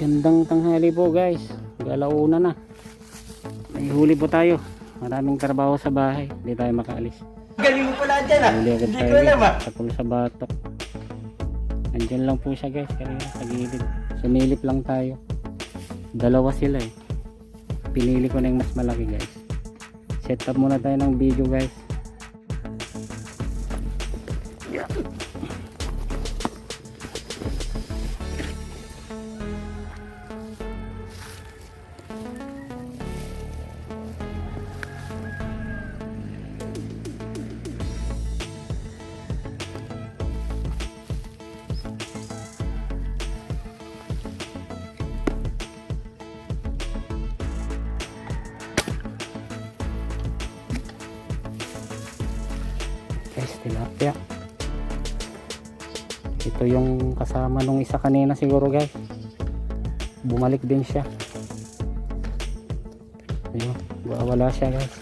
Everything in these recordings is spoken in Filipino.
Gandang tanghali po guys. Galauna na. May huli po tayo. Maraming trabaho sa bahay. Hindi tayo makaalis. Galing mo pala dyan ah. Huli agad Hindi tayo ko alam ah. Sakul sa batok. Andyan lang po siya guys. Kanina sa gilid. Sumilip lang tayo. Dalawa sila eh. Pinili ko na yung mas malaki guys. Set up muna tayo ng video guys. Guys, tilapia. Ito yung kasama nung isa kanina siguro guys. Bumalik din siya. Ayun, wala siya guys.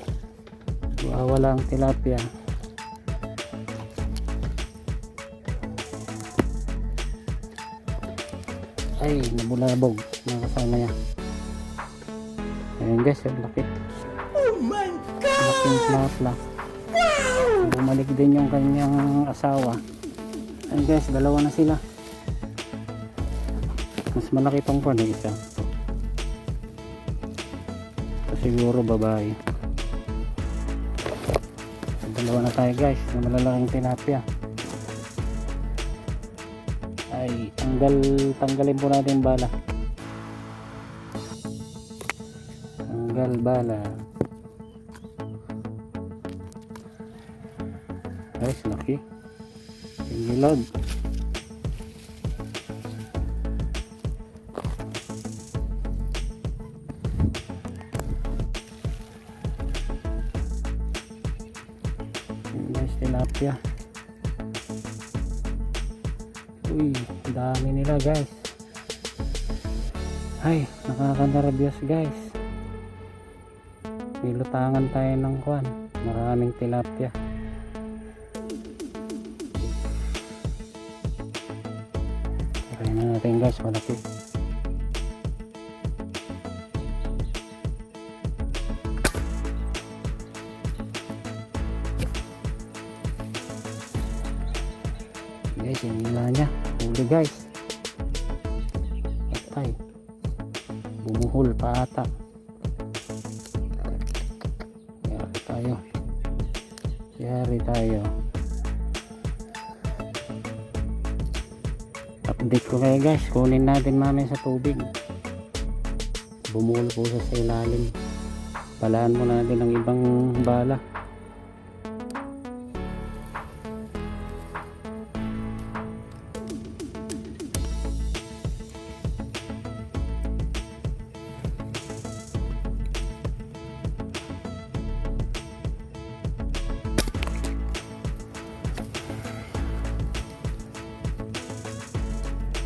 Wala ang tilapia. Ay, nabulabog mga kasama niya. Ayun guys, yung laki. Oh my God! Laking tilapia. Bumalik din yung kanyang asawa. Ayun guys, dalawa na sila. Mas malaki tong pan eh, isa. Ito siguro babae. Dalawa na tayo guys na malalaking tilapia. Ay, tanggalin po natin bala. Tanggal bala. Guys, laki. Ingilog. Guys, tilapia. Uy, dami nila guys. Ay, nakaka-nervyos guys. Nilutangan tayo ng kwan. Maraming tilapia. Try na natin guys, malaki. Guys, yung nila niya. Huli guys. Patay. Bumuhol pa ata. Yari tayo. Update ko kayo guys. Kunin natin mamaya sa tubig. Bumuhol po siya sa ilalim. Palaan mo natin ng ibang bala.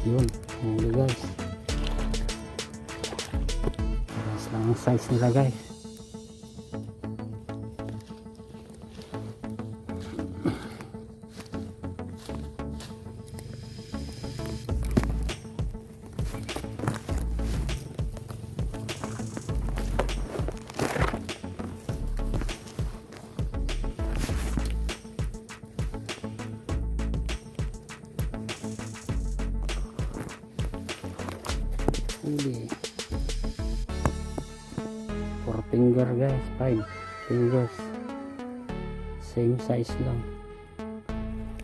Yun, huli guys. Paras lang ang size nila guys. Hindi 4 finger guys, 5 fingers, same size lang.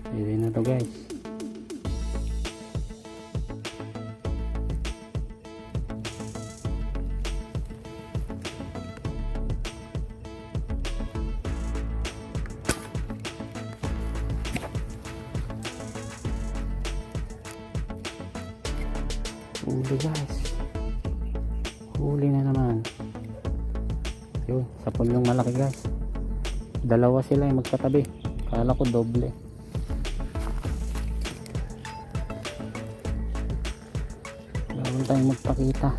Pwede na to guys. Huli guys, huli na naman. Yun, sapon yung malaki guys. Dalawa sila yung magkatabi. Kala ko doble. Gawin tayong magpakita.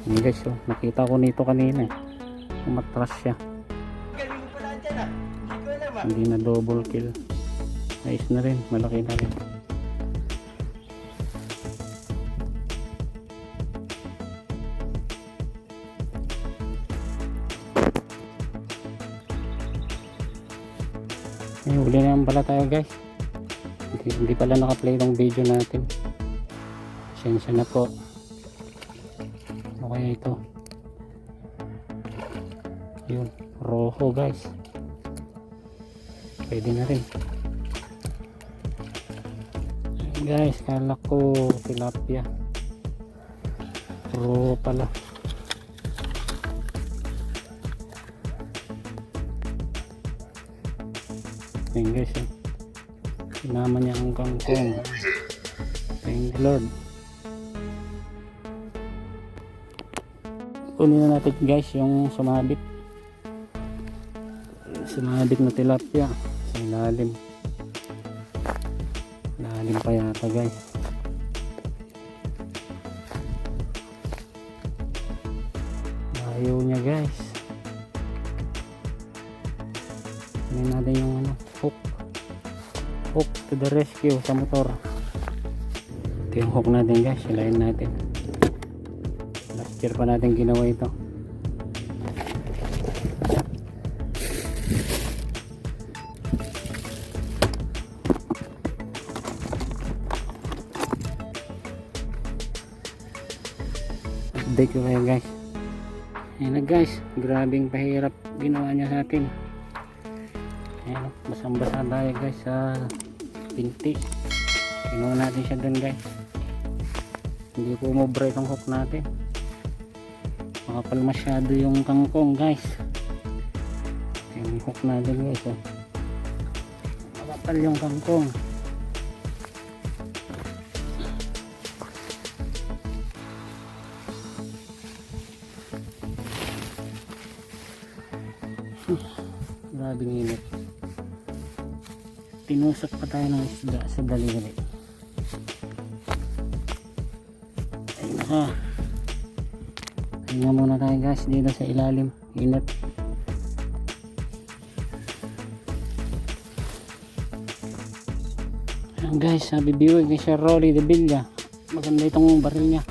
Yan guys, oh, nakita ko nito kanina. Umatras siya. Galing mo pala dyan ah. Hindi ko alam ah. Hindi na double kill. Ayos na rin, malaki na rin. Ay, uli na naman pala tayo guys. Hindi pala naka-play ng video natin. Pasensya na po. Ano kaya ito? Yun, rojo guys. Pwede na rin. Ayun guys, kala ko tilapia. Rojo pala. Ayun guys, sinama niya ang kangkong. Thank you Lord. Kunin na natin guys yung sumabit na tilapia sa ilalim. Lalim pa yata guys. Ayaw niya guys. Kunin natin yung hook to the rescue sa motor. Ito yung hook natin guys, ilayin natin. Last year pa natin ginawa ito. Update ko kayo guys. Ayan na guys, grabing pahirap ginawa niya sa atin. Ayan, basang-basa tayo guys sa pinti. Kinuha natin siya dun guys. Hindi po umubra itong hook natin. Makapal masyado yung kangkong guys. Yung hook natin guys, oh. Makapal yung kangkong. Grabing init. Tinusok pa tayo ng isda sa daliri. Ayun na. Hinga muna tayo guys dito sa ilalim. Init. Ayan guys, sabi biwag ni Sir Rolly de Villa. Maganda itong baril niya.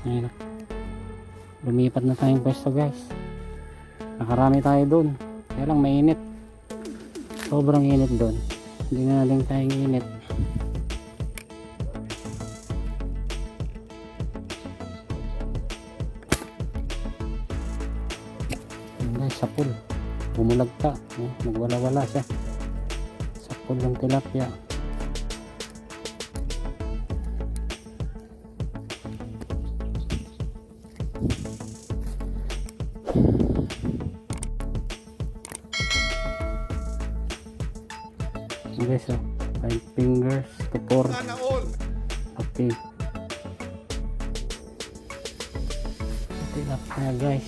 Ayun. Lumipat na tayong pwesto guys. Nakarami tayo doon. Kaya lang mainit. Sobrang init doon. Hindi na natin tayong init. Guys, sapul. Bumulagta. Nagwala-wala siya. Sapul ng tilapia. Guys, 5 fingers to 4. Okay. Tilapia guys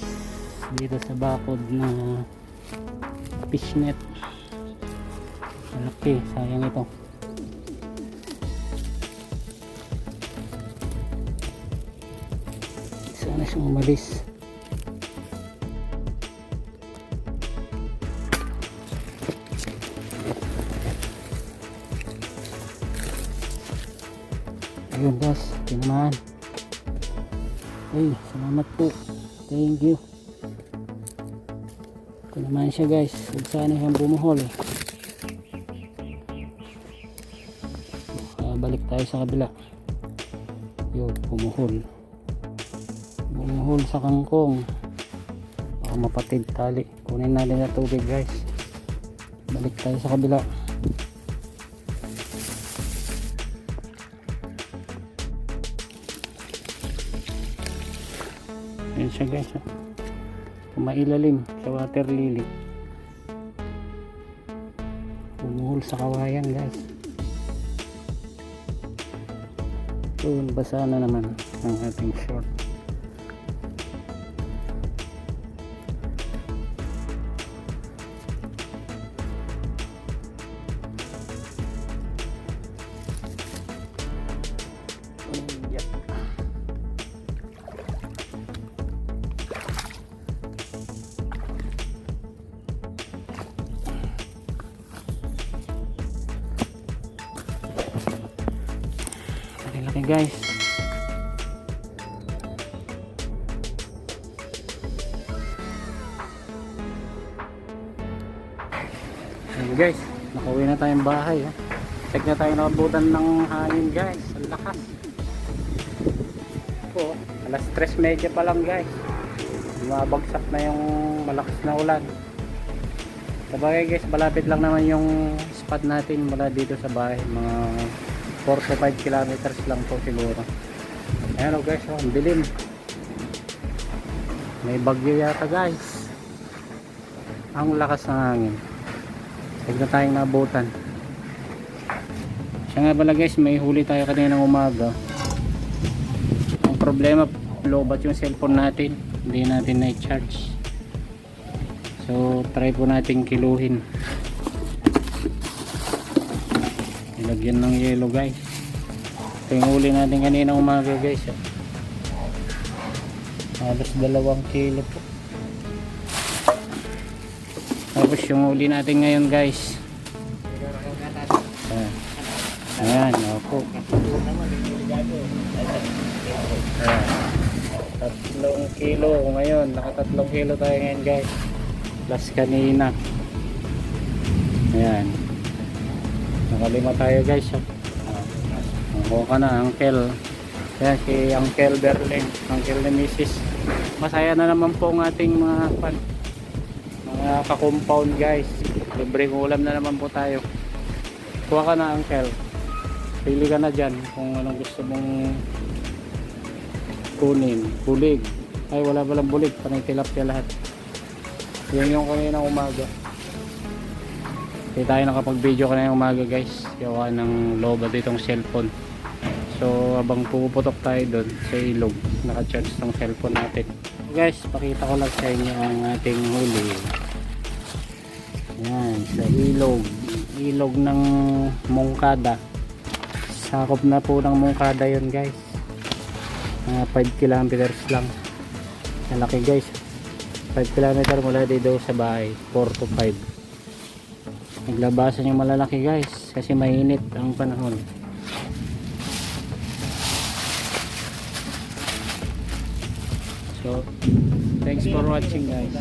dito sa bakod na fishnet. Malaki, sayang ito. Sana siyang umalis. Ayun guys, tinamaan. Ay, salamat po. Thank you. Tinamaan siya guys. Huwag sana siyang bumuhol eh. Balik tayo sa kabila. Yun, bumuhol. Bumuhol sa kangkong. Baka mapatid tali. Kunin natin na tubig guys. Balik tayo sa kabila. Yan siya guys, kumailalim sa water lily. Bumuhol sa kawayan guys. Doon basa na naman ang ating short. guys. Ayan guys, nakauwi na tayong bahay. Oh. Check na tayo nakabutan ng hangin guys. Ang lakas. Po, alas 3:30 pa lang guys. Bumabagsak na yung malakas na ulan. Sabagay guys, malapit lang naman yung spot natin mula dito sa bahay. Mga 4 to 5 kilometers lang po siguro. Ayan o guys, oh, ang dilim. May bagyo yata guys. Ang lakas ng hangin. Huwag na tayong nabutan. Siya nga pala guys, may huli tayo kaninang umaga. Ang problema, lobat yung cellphone natin. Hindi natin na-charge. So try po natin kiluhin. Ilagyan ng yelo guys. Ito yung huli natin kaninang umaga guys. Halos 2 kilo po. Tapos yung huli natin ngayon guys. Ayan, opo. Ayan. 3 kilo ngayon. Naka 3 kilo tayo ngayon guys. Plus kanina. Ayan. Nakalima tayo guys. Ang ka na, Uncle. Ayan, si Uncle Berling. Uncle ni Mrs. Masaya na naman po ang ating mga ka-compound guys. Libreng ulam na naman po tayo. Kuha ka na Uncle. Pili ka na dyan kung anong gusto mong kunin. Bulig. Ay wala palang bulig. Panay tilapia lahat. Yan yung kanina umaga. Hindi tayo nakapag-video kanina umaga guys. Gawa ng lobat itong cellphone. So habang puputok tayo doon sa ilog, naka-charge tong cellphone natin. So, guys, pakita ko lang sa inyo ang ating huli. Yan, sa ilog. Ilog ng Mongkada. Sakop na po ng Mongkada yun guys. Mga 5 kilometers lang. Malaki guys. 5 kilometer mula dito sa bahay. 4 to 5. Naglabasan yung malalaki guys. Kasi mainit ang panahon. So, thanks for watching guys.